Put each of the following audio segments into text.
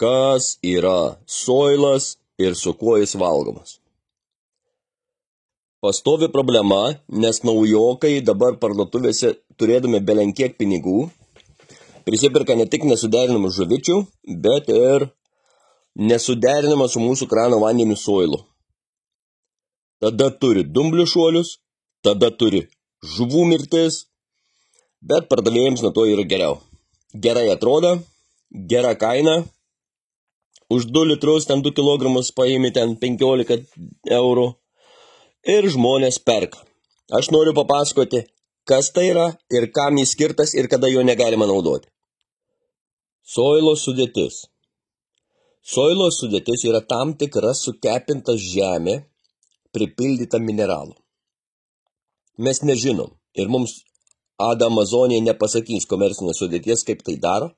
kas yra soilas ir su kuo jis valgomas. Pastovi problema, nes naujokai dabar parduotuvėse turėdami belenkiek pinigų, prisipirka ne tik nesuderinamų žuvičių, bet ir nesuderinamą su mūsų krano vandeniu soilu. Tada turi dumblių šuolius, tada turi žuvų mirtis, bet pardavėjams nuo to yra geriau. Gerai atrodo, gera kaina, už 2 litrus, 2 kilogramus paimi 15 eurų ir žmonės perka. Aš noriu papasakoti, kas tai yra ir kam jis skirtas ir kada jo negalima naudoti. Soilo sudėtis. Soilo sudėtis yra tam tikra sukepinta žemė, pripildyta mineralų. Mes nežinom ir mums Ada Amazonija nepasakys komercinės sudėties, kaip tai daro.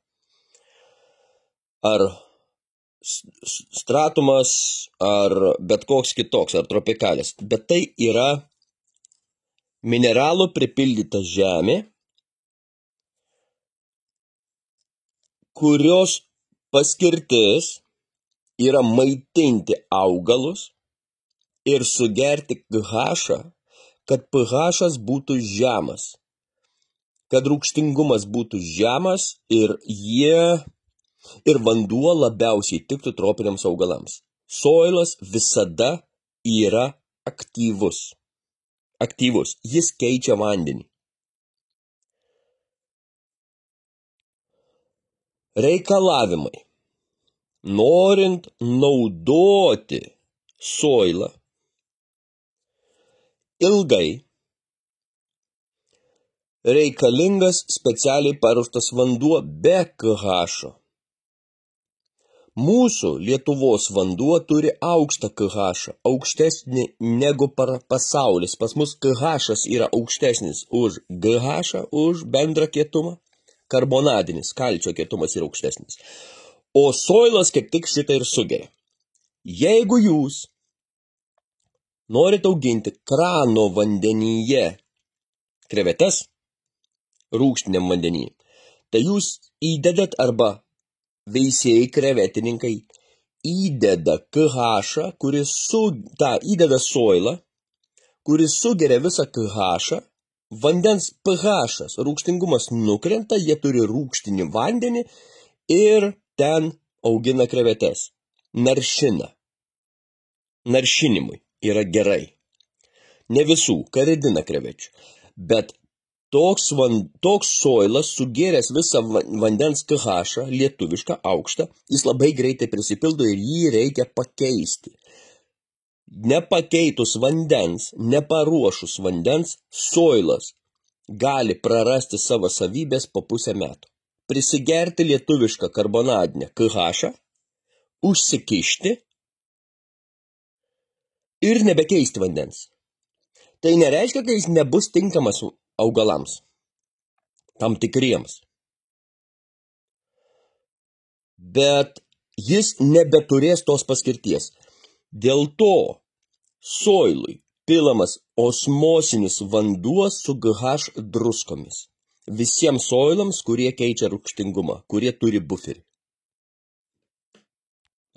Ar stratumas, ar bet koks kitoks, ar tropikalis. Bet tai yra mineralų pripildyta žemė, kurios paskirtis yra maitinti augalus ir sugerti pH, kad pH būtų žemas, kad rūgštingumas būtų žemas ir vanduo labiausiai tiktų tropiniams augalams. Soilas visada yra aktyvus. Jis keičia vandenį. Reikalavimai. Norint naudoti soilą ilgai, reikalingas specialiai paruoštas vanduo be pH. Mūsų Lietuvos vanduo turi aukštą pH, aukštesnį negu pasaulis. Pas mus pH yra aukštesnis už GH, už bendrą kietumą. Karbonadinis, kalcio kietumas yra aukštesnis. O soilas kaip tik šitą ir sugeria. Jeigu jūs norite auginti krano vandenyje krevetes, rūgštiniam vandenyje, tai jūs įdedat arba veisėjai krevetininkai įdeda pH, įdeda soilą, kuris sugeria visą pH, vandens pH, rūgštingumas nukrenta, jie turi rūgštinį vandenį ir ten augina krevetes. Naršina. Naršinimui yra gerai. Ne visų, karidina krevečių, bet toks soilas sugėręs visą vandens pH, lietuvišką, aukštą, jis labai greitai prisipildo ir jį reikia pakeisti. Nepakeitus vandens, neparuošus vandens, soilas gali prarasti savo savybės po pusę metų. Prisigerti lietuvišką karbonadinę pH, užsikišti ir nebekeisti vandens. Tai nereiškia, kad jis nebus tinkamas augalams, tam tikriems. Bet jis nebeturės tos paskirties. Dėl to soilui pilamas osmosinis vanduo su GH druskomis. Visiems soilams, kurie keičia rūgštingumą, kurie turi buferį.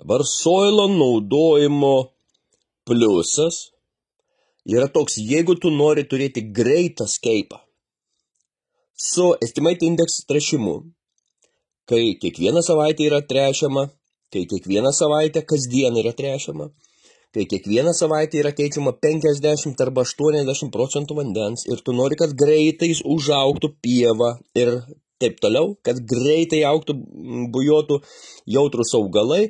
Dabar soilo naudojimo pliusas yra toks, jeigu tu nori turėti greitą skeipą su estimate index tręšimu, kai kiekvieną savaitę yra tręšiama, kai kiekvieną savaitę kasdien yra tręšiama, kai kiekvieną savaitę yra keičiama 50 arba 80% vandens ir tu nori, kad greitai užaugtų pieva ir taip toliau, kad greitai augtų, bujotų jautrus augalai,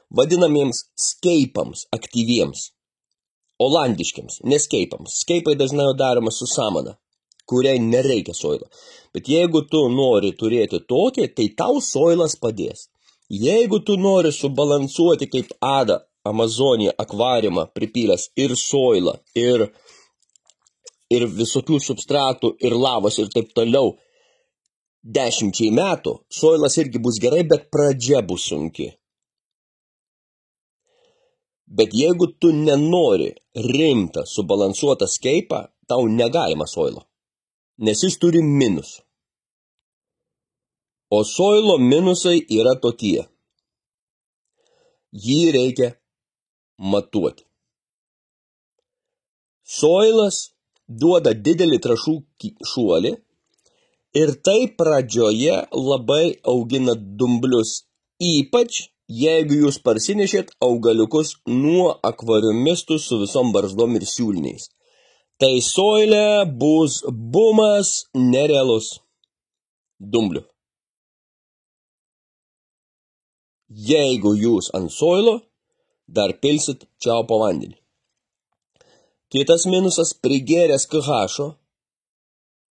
vadinamiems skeipams, aktyviems. Olandiškiams, neskeipams. Skeipai dažnai daromas su samana, kuriai nereikia soilo. Bet jeigu tu nori turėti tokį, tai tau soilas padės. Jeigu tu nori subalansuoti kaip Ada Amazonija akvariumą pripylęs ir soilą, ir visokių substratų, ir lavos ir taip toliau 10 metų, soilas irgi bus gerai, bet pradžia bus sunki. Bet jeigu tu nenori rimtą, subalansuotą skeipą, tau negalima soilo, nes jis turi minusų. O soilo minusai yra tokie. jį reikia matuoti. Soilas duoda didelį trąšų šuolį ir tai pradžioje labai augina dumblius, ypač jeigu jūs parsinešėt augaliukus nuo akvariumistų su visom barzdom ir siūliniais. Tai soile bus bumas nerealus dumblių. Jeigu jūs ant soilo dar pilsit čiaupo vandenį. Kitas minusas – prigėręs KH-o.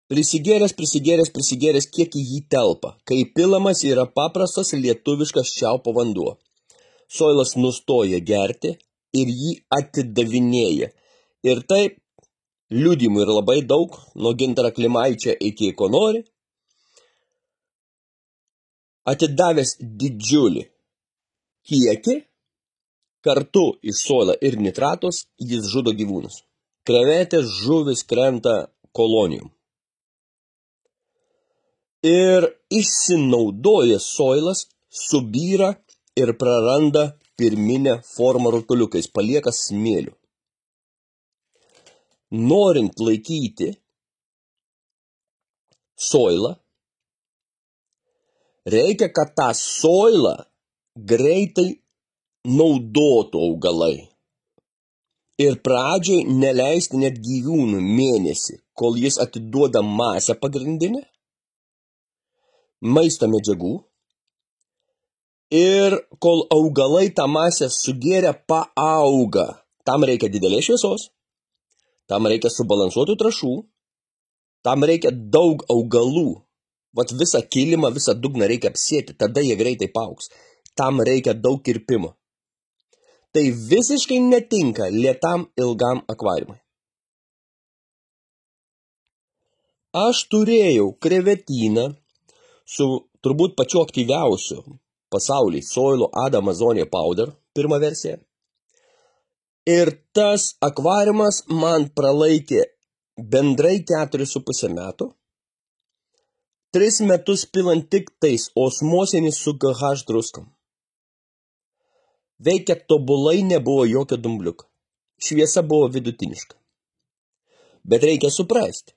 Prisigėręs, kiek į jį telpa. Kai pilamas yra paprastas lietuviškas čiaupo vanduo. Soilas nustoja gerti ir jį atidavinėja. Ir taip, liudijimų yra labai daug, nuo Gintaro Klimaičio iki ko nori. Atidavęs didžiulį kiekį, kartu iš soilą ir nitratus, jis žudo gyvūnus. Krevetės, žuvis krenta kolonijom. Ir išsinaudojęs soilas subyra ir praranda pirminę formą rutuliukais, palieka smėlių. Norint laikyti soilą, reikia, kad tą soilą greitai naudotų augalai. Ir pradžioj neleisti net gyvūnų mėnesį, kol jis atiduoda masę pagrindinę, maisto medžiagų, ir kol augalai tą masę sugėrę paauga. Tam reikia didelės šviesos, tam reikia subalansuotų trąšų, tam reikia daug augalų. Vat visą kilimą, visą dugną reikia apsėti, tada jie greitai paaugs. Tam reikia daug kirpimo. Tai visiškai netinka lėtam ilgam akvariumui. Aš turėjau krevetyną su turbūt pačiu aktyviausiu pasaulyje soilo Ada Amazonė Powder, pirmą versiją. Ir tas akvariumas man pralaikė bendrai 4,5 metų. 3 metus pilant tik tais osmosinį su KH druskom. Veikia tobulai, nebuvo jokio dumbliuko. Šviesa buvo vidutiniška. Bet reikia suprasti,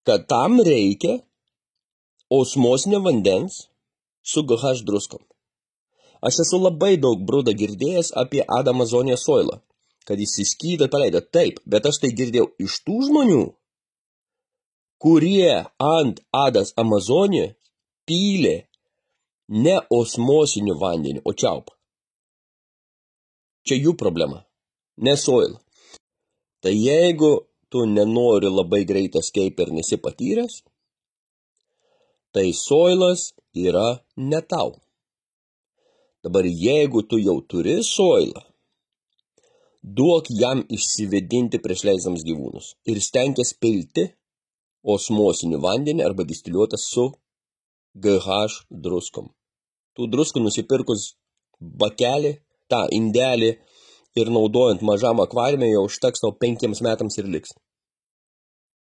kad tam reikia osmosinio vandens su KH druskom. Aš esu labai daug brudą girdėjęs apie Ada Amazonė soilą, kad jis įskydo paleido. Taip, bet aš tai girdėjau iš tų žmonių, kurie ant Adas Amazonė pylė ne osmosiniu vandeniu, o čiaupą. Čia jų problema, ne soilą. Tai jeigu tu nenori labai greitas kaip ir nesi patyręs, tai soilas yra ne tau. Dabar jeigu tu jau turi soilą, duok jam išsivedinti prieš leisdams gyvūnus ir stenkis pilti osmosiniu vandeniu arba distiliuotas su KH druskom. Tų druskų nusipirkus bakelį, tą indelį ir naudojant mažam akvariume jau užteks tau 5 metams ir liks.